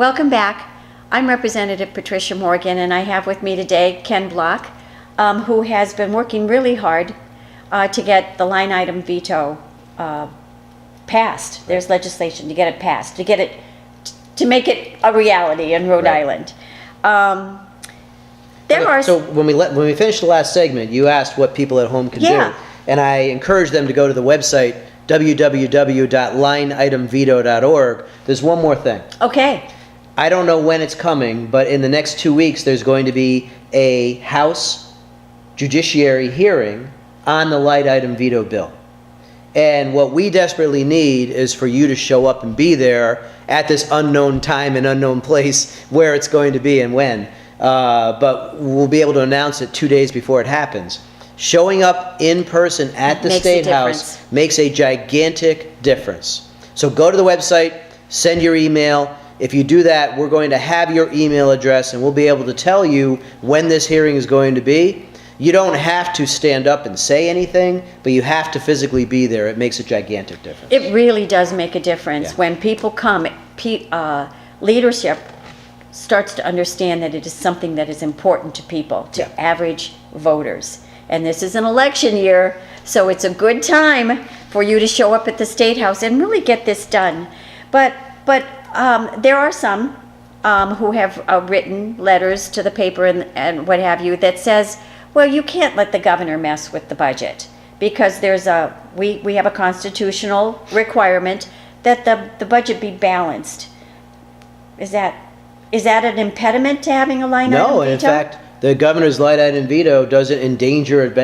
Welcome back. I'm Representative Patricia Morgan, and I have with me today Ken Block, who has been working really hard to get the line item veto passed. There's legislation to get it passed, to make it a reality in Rhode Island. So when we finished the last segment, you asked what people at home can do, and I encouraged them to go to the website www.lineitemveto.org. There's one more thing. Okay. I don't know when it's coming, but in the next 2 weeks, there's going to be a House Judiciary hearing on the light item veto bill. And what we desperately need is for you to show up and be there at this unknown time and unknown place where it's going to be and when. But we'll be able to announce it 2 days before it happens. Showing up in person at the State House makes a gigantic difference. So go to the website, send your email. If you do that, we're going to have your email address and we'll be able to tell you when this hearing is going to be. You don't have to stand up and say anything, but you have to physically be there. It makes a gigantic difference. It really does make a difference. When people come, leadership starts to understand that it is something that is important to people, to average voters. And this is an election year, so it's a good time for you to show up at the State House and really get this done. But there are some who have written letters to the paper and what have you that says, well, you can't let the governor mess with the budget because we have a constitutional requirement that the budget be balanced. Is that an impediment to having a line item veto? No, in fact, the governor's light item veto doesn't endanger an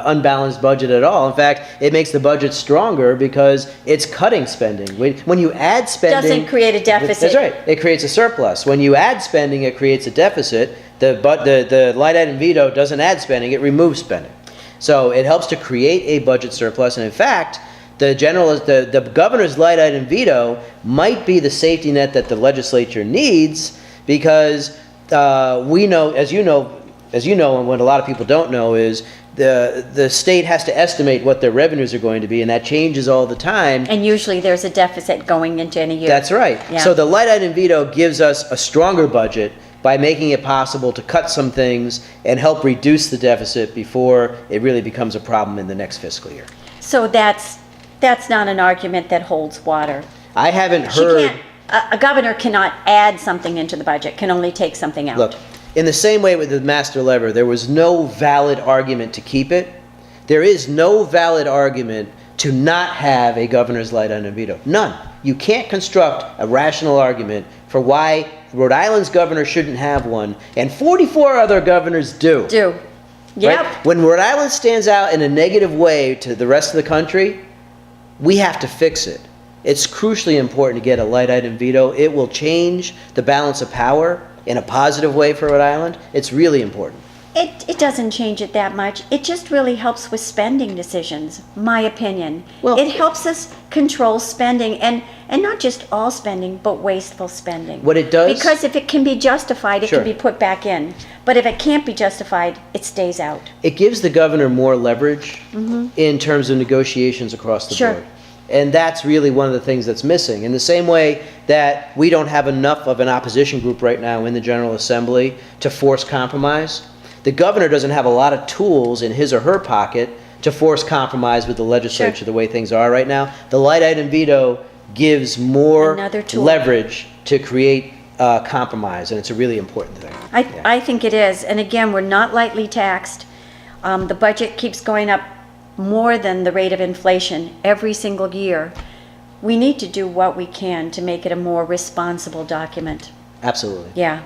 unbalanced budget at all. In fact, it makes the budget stronger because it's cutting spending. When you add spending... Doesn't create a deficit. That's right. It creates a surplus. When you add spending, it creates a deficit. The light item veto doesn't add spending, it removes spending. So it helps to create a budget surplus. And in fact, the governor's light item veto might be the safety net that the legislature needs because we know, as you know, and what a lot of people don't know is the state has to estimate what their revenues are going to be, and that changes all the time. And usually there's a deficit going into any year. That's right. Yeah. So the light item veto gives us a stronger budget by making it possible to cut some things and help reduce the deficit before it really becomes a problem in the next fiscal year. So that's not an argument that holds water. I haven't heard... A governor cannot add something into the budget, can only take something out. Look, in the same way with the master lever, there was no valid argument to keep it. There is no valid argument to not have a governor's light item veto. None. You can't construct a rational argument for why Rhode Island's governor shouldn't have one, and 44 other governors do. Yep. Right? When Rhode Island stands out in a negative way to the rest of the country, we have to fix it. It's crucially important to get a light item veto. It will change the balance of power in a positive way for Rhode Island. It's really important. It doesn't change it that much. It just really helps with spending decisions, my opinion. Well, it helps us control spending, and not just all spending, but wasteful spending. What it does... Because if it can be justified, it can be put back in. But if it can't be justified, it stays out. It gives the governor more leverage in terms of negotiations across the board. And that's really one of the things that's missing. In the same way that we don't have enough of an opposition group right now in the General Assembly to force compromise, the governor doesn't have a lot of tools in his or her pocket to force compromise with the legislature the way things are right now. The light item veto gives more leverage to create compromise, and it's a really important thing. I think it is. And again, we're not lightly taxed. The budget keeps going up more than the rate of inflation every single year. We need to do what we can to make it a more responsible document. Absolutely. Yeah.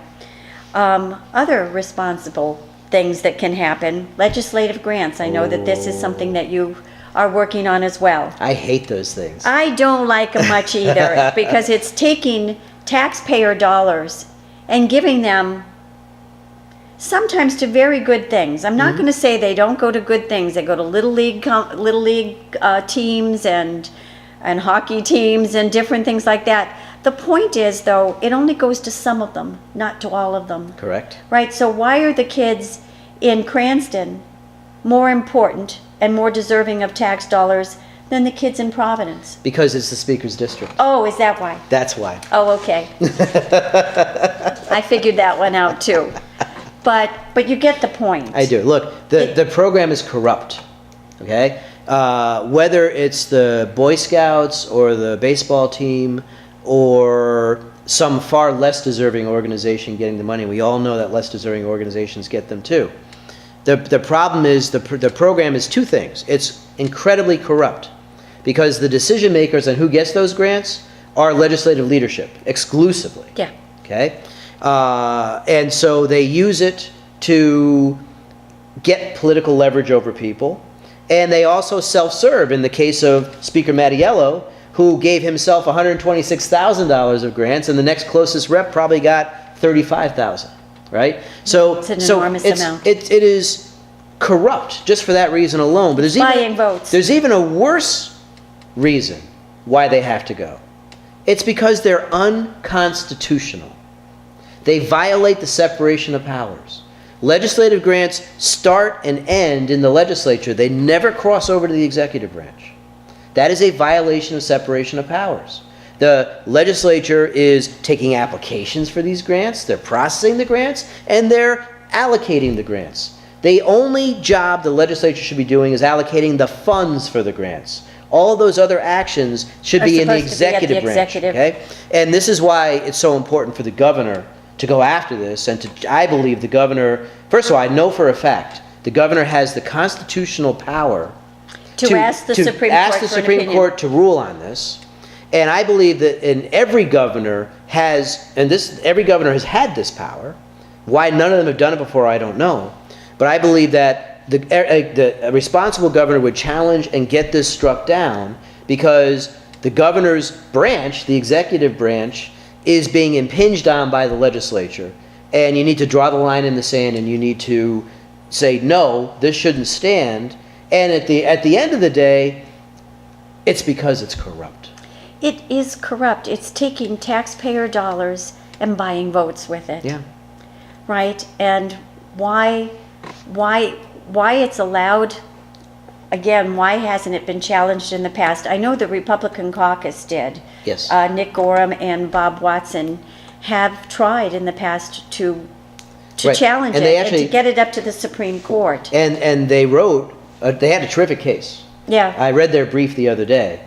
Other responsible things that can happen, legislative grants. I know that this is something that you are working on as well. I hate those things. I don't like them much either because it's taking taxpayer dollars and giving them sometimes to very good things. I'm not going to say they don't go to good things. They go to little league teams and hockey teams and different things like that. The point is, though, it only goes to some of them, not to all of them. Correct. Right? So why are the kids in Cranston more important and more deserving of tax dollars than the kids in Providence? Because it's the speaker's district. Oh, is that why? That's why. Oh, okay. I figured that one out too. But you get the point. I do. Look, the program is corrupt, okay? Whether it's the Boy Scouts or the baseball team or some far less deserving organization getting the money, we all know that less deserving organizations get them too. The problem is the program is two things. It's incredibly corrupt because the decision makers on who gets those grants are legislative leadership exclusively. Yeah. Okay? And so they use it to get political leverage over people. And they also self-serve in the case of Speaker Mattiello, who gave himself $126,000 of grants, and the next closest rep probably got $35,000, right? So it's an enormous amount. It is corrupt just for that reason alone. But Buying votes. There's even a worse reason why they have to go. It's because they're unconstitutional. They violate the separation of powers. Legislative grants start and end in the legislature. They never cross over to the executive branch. That is a violation of separation of powers. The legislature is taking applications for these grants, they're processing the grants, and they're allocating the grants. The only job the legislature should be doing is allocating the funds for the grants. All of those other actions should be in the executive branch. Okay? And this is why it's so important for the governor to go after this, and I believe the governor, first of all, I know for a fact, the governor has the constitutional power to ask the Supreme Court to rule on this. And I believe that every governor has, every governor has had this power. Why none of them have done it before, I don't know. But I believe that a responsible governor would challenge and get this struck down because the governor's branch, the executive branch, is being impinged on by the legislature. And you need to draw the line in the sand and you need to say, no, this shouldn't stand. And at the end of the day, it's because it's corrupt. It is corrupt. It's taking taxpayer dollars and buying votes with it. Yeah. Right? And why it's allowed, again, why hasn't it been challenged in the past? I know the Republican caucus did. Yes. Nick Gorham and Bob Watson have tried in the past to Right. challenge And it they and actually- to get it up to the Supreme Court. And they wrote, they had a terrific case. Yeah. I read their brief the other day.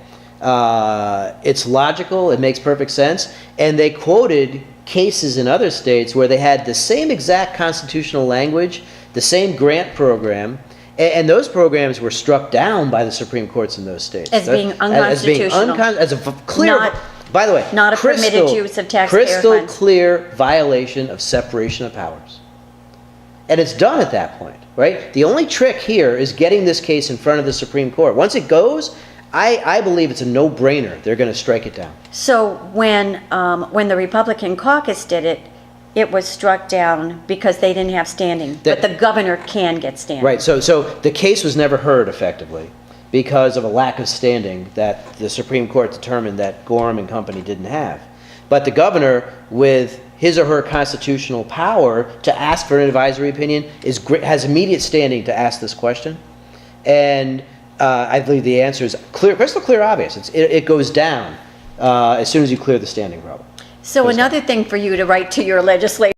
It's logical, it makes perfect sense, and they quoted cases in other states where they had the same exact constitutional language, the same grant program, and those programs were struck down by the Supreme Courts in those states. As being unconstitutional. As a clear, Not- by the way, not a permitted use of taxpayer crystal funds. clear violation of separation of powers. And it's done at that point, right? The only trick here is getting this case in front of the Supreme Court. Once it goes, I believe it's a no-brainer. They're going to strike it down. So when the Republican caucus did it, it was struck down because they didn't have standing. But the governor can get standing. Right. So the case was never heard effectively because of a lack of standing that the Supreme Court determined that Gorham and company didn't have. But the governor, with his or her constitutional power to ask for an advisory opinion, has immediate standing to ask this question. And I believe the answer is clear, crystal clear, obvious. It goes down as soon as you clear the standing problem. So another thing for you to write to your legislature